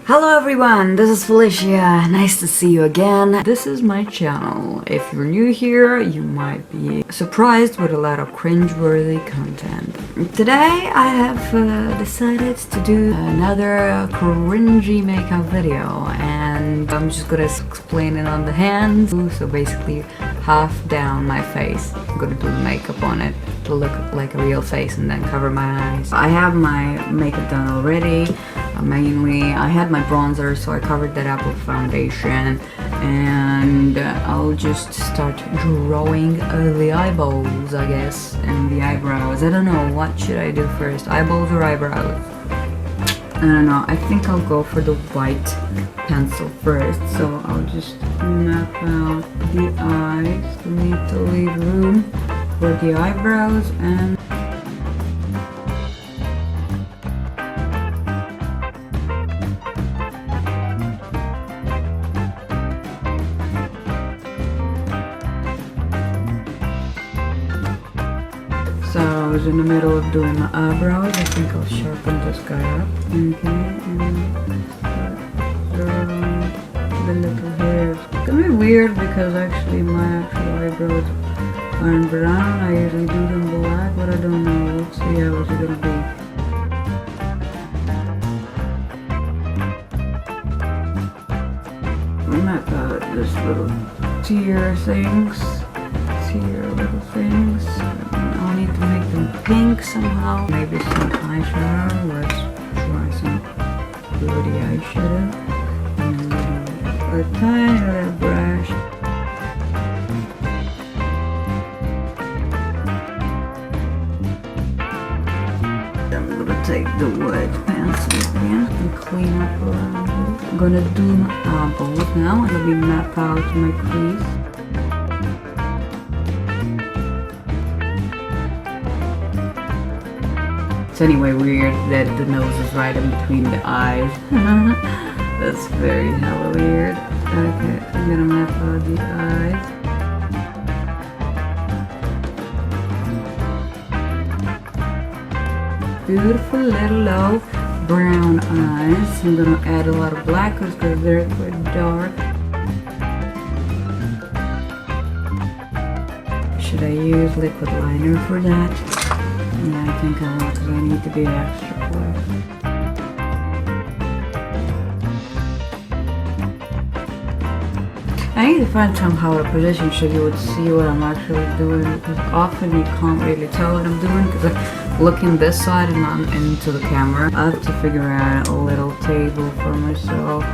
Hello everyone, this is Felicia. Nice to see you again. This is my channel. If you're new here, you might be surprised with a lot of cringe-worthy content. Today I have decided to do another cringy makeup video, and I'm just gonna explain it on the hands. So basically half down my face. I'm gonna do makeup on it to look like a real face and then cover my eyes. I have my makeup done already. Mainly, I had my bronzer, so I covered that up with foundation, and I'll just start drawing the eyeballs, I guess, and the eyebrows. I don't know, what should I do first, eyeballs or eyebrows? I don't know, I think I'll go for the white pencil first, so I'll just map out the eyes. We need to leave room for the eyebrows and so I was in the middle of doing my eyebrows. I think I'll sharpen this guy up. Okay, and the little hairs. It's gonna be weird because actually my actual eyebrows aren't brown. I usually do them black, but I don't know. Let's see how it's gonna be. Map out this little tear things. Tear little things. I'll need to make them pink somehow. Maybe some eyeshadow. Let's try some bloody eyeshadow. And a tiny little brush. I'm gonna take the white pencil again and clean up around here. I'm gonna do my eyeballs now. I'm gonna map out my crease. It's anyway weird that the nose is right in between the eyes. That's very hella weird. Okay, I'm gonna map out the eyes. Beautiful little low brown eyes. I'm gonna add a lot of black because they're quite dark. Should I use liquid liner for that? Yeah, I think I will because I need to be extra quick. I need to find somehow a position so you would see what I'm actually doing, because often you can't really tell what I'm doing because I'm looking this side and not into the camera. I have to figure out a little table for myself.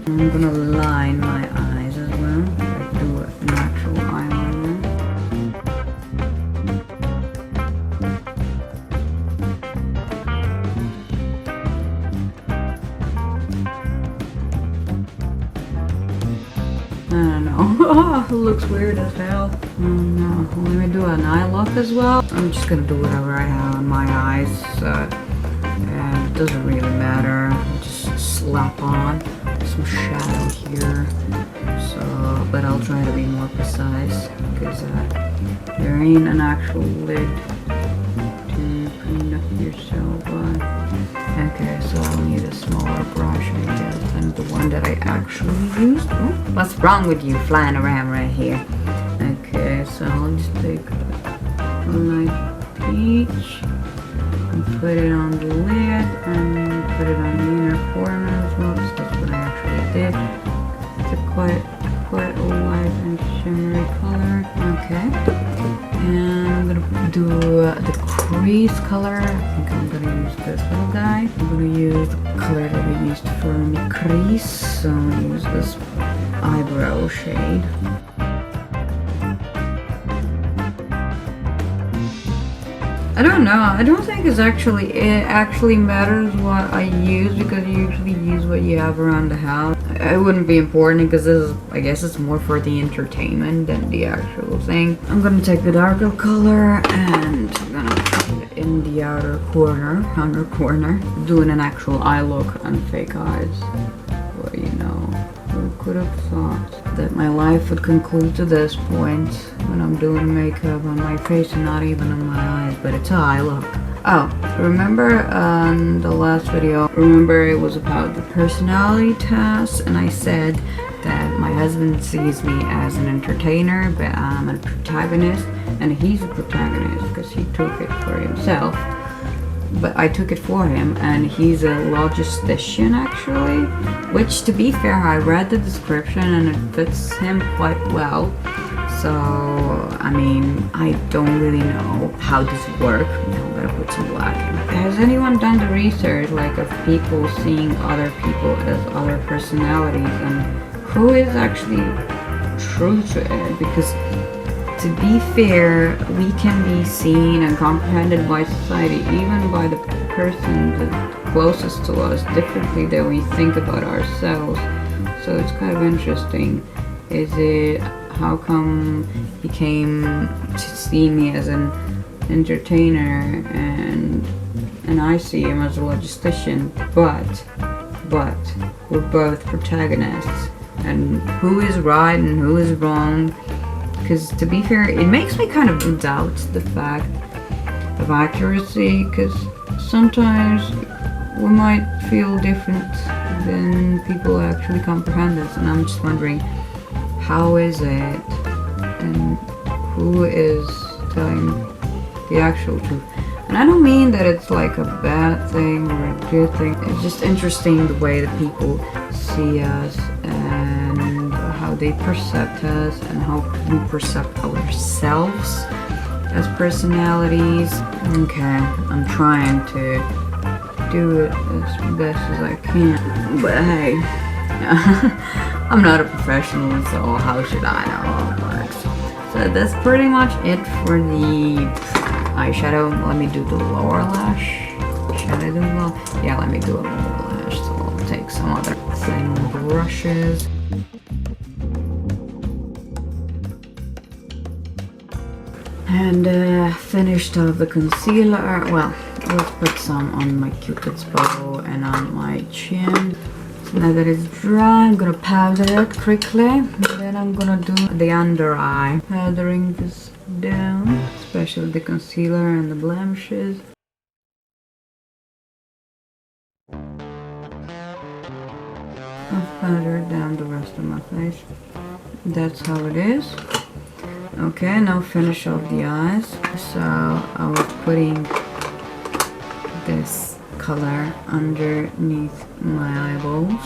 I'm gonna line my eyes as well. I do an actual eyeliner. I don't know. Oh, it looks weird as hell. Oh no. Let me do an eye look as well. I'm just gonna do whatever I have on my eyes. And it doesn't really matter. Just slap on some shadow here, so but I'll try to be more precise because there ain't an actual lid to clean up yourself on. Okay, so I'll need a smaller brush, I guess, than the one that I actually used. Oh, what's wrong with you flying around right here? Okay, so I'll just take a light peach and put it on the lid and put it on the inner corner as well. So that's what I actually did. It's a quite a light and shimmery color. Okay. And I'm gonna do the crease color. I think I'm gonna use this little guy. I'm gonna use the color that we used for my crease. So I'm gonna use this eyebrow shade. I don't know. I don't think it actually matters what I use because you usually use what you have around the house. It wouldn't be important because this is, I guess it's more for the entertainment than the actual thing. I'm gonna take the darker color and I'm gonna put it in the outer corner, doing an actual eye look on fake eyes. Well, you know, real quick. could have thought that my life would conclude to this point when I'm doing makeup on my face and not even on my eyes, but it's a eye look. Oh, remember the last video, remember it was about the personality test, and I said that my husband sees me as an entertainer, but I'm a protagonist, and he's a protagonist because he took it for himself. But I took it for him, and he's a logistician actually, which, to be fair, I read the description and it fits him quite well. So, I mean, I don't really know how this works. Now I'm gonna put some black in. Has anyone done the research, like, of people seeing other people as other personalities, and who is actually true to it? Because, to be fair, we can be seen and comprehended by society, even by the person that's closest to us, differently than we think about ourselves. So it's kind of interesting. Is it, how come he came to see me as an entertainer and I see him as a logistician, but we're both protagonists, and who is right and who is wrong? Because, to be fair, it makes me kind of doubt the fact of accuracy, because sometimes we might feel different than people actually comprehend us, and I'm just wondering, how is it, and who is telling the actual truth? And I don't mean that it's like a bad thing or a good thing. It's just interesting the way that people see us and how they perceive us and how we perceive ourselves as personalities. Okay, I'm trying to do it as best as I can, but hey, I'm not a professional, so how should I know how it works? So that's pretty much it for the eyeshadow. Let me do the lower lash. Should I do the yeah, let me do a lower lash. So I'll take some other thin brushes. And finished off the concealer. Well, let's put some on my Cupid's bow and on my chin. So now that it's dry, I'm gonna powder it quickly. And then I'm gonna do the under eye. Powdering this down, especially the concealer and the blemishes. I've powdered down the rest of my face. That's how it is. Okay, now finish off the eyes. So I was putting this color underneath my eyeballs.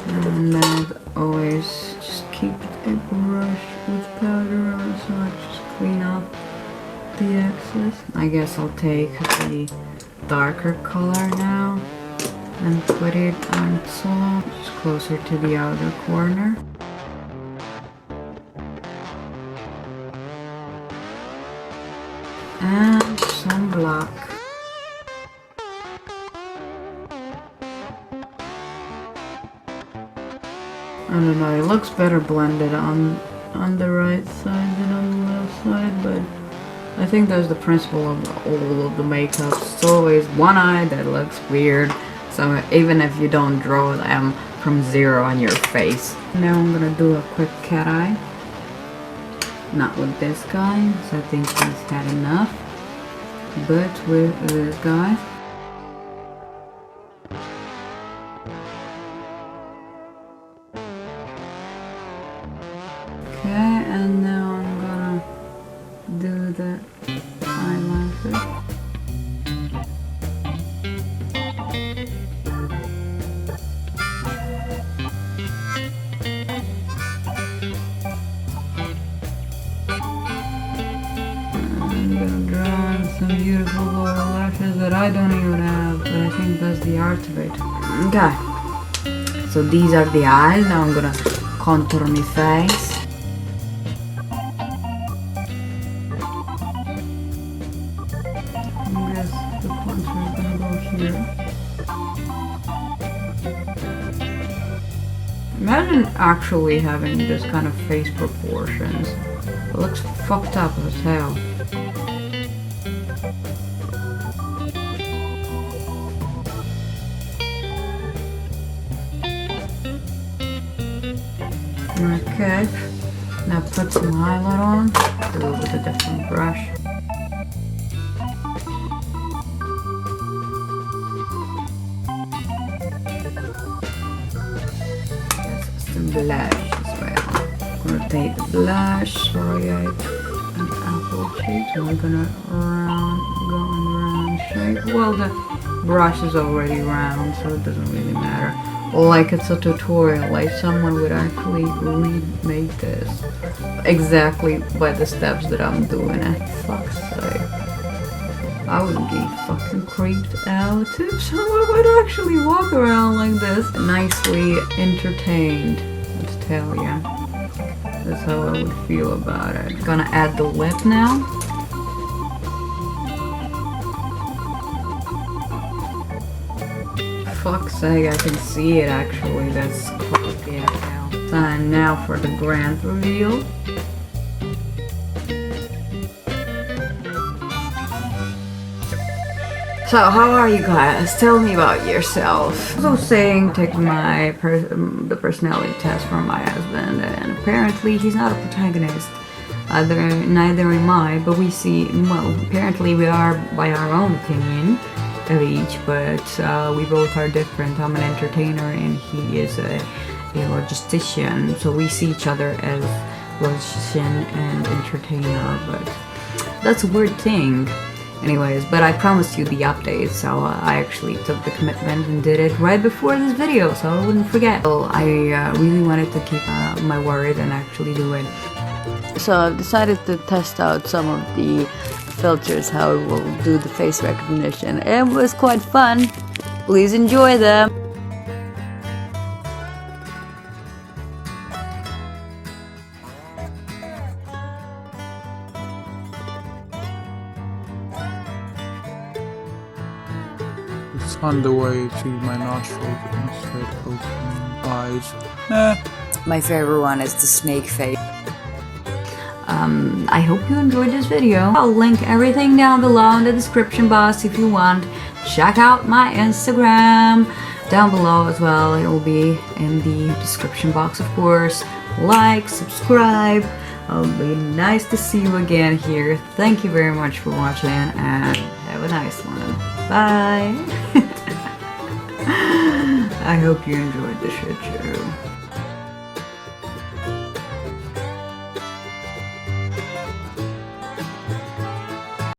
And then always just keep a brush with powder on so I just clean off the excess. I guess I'll take the darker color now and put it on top, just closer to the outer corner. And some black. I don't know, it looks better blended on the right side than on the left side, but I think that's the principle of all of the makeup. It's always one eye that looks weird, so even if you don't draw them from zero on your face. Now I'm gonna do a quick cat eye. Not with this guy, so I think he's had enough, but with this guy. Okay, and now I'm gonna do the eyeliner. I'm gonna draw on some beautiful lower lashes that I don't even have, but I think that's the art of it. Okay, so these are the eyes. Now I'm gonna contour my face. I guess the contour is gonna go here. Imagine actually having this kind of face proportions. It looks fucked up as hell. Okay, now put some highlight on. Do it with a different brush. Some blush as well. I'm gonna take the blush, sorry I an apple shape, so we're gonna go in round shape. Well, the brush is already round, so it doesn't really matter. Like it's a tutorial, like someone would actually remake this exactly by the steps that I'm doing it. Fuck's sake. I would be fucking creeped out if someone would actually walk around like this. Nicely entertained, let's tell ya. That's how I would feel about it. Gonna add the lip now. Fuck's sake, I can see it actually. That's creepy as hell. And now for the grand reveal. So how are you guys? Tell me about yourself. I was saying, taking my the personality test from my husband, and apparently he's not a protagonist. Neither am I, but we see, well, apparently we are by our own opinion of each, but we both are different. I'm an entertainer and he is a logistician, so we see each other as logistician and entertainer, but that's a weird thing. Anyways, but I promised you the update, so I actually took the commitment and did it right before this video, so I wouldn't forget. So I really wanted to keep my word and actually do it. So I've decided to test out some of the filters, how it will do the face recognition. It was quite fun. Please enjoy them. It's on the way to my nostrils instead of eyes. My favorite one is the snake face. I hope you enjoyed this video. I'll link everything down below in the description box if you want. Check out my Instagram down below as well. It will be in the description box, of course. Like, subscribe. It'll be nice to see you again here. Thank you very much for watching and have a nice one. Bye. I hope you enjoyed the shit show.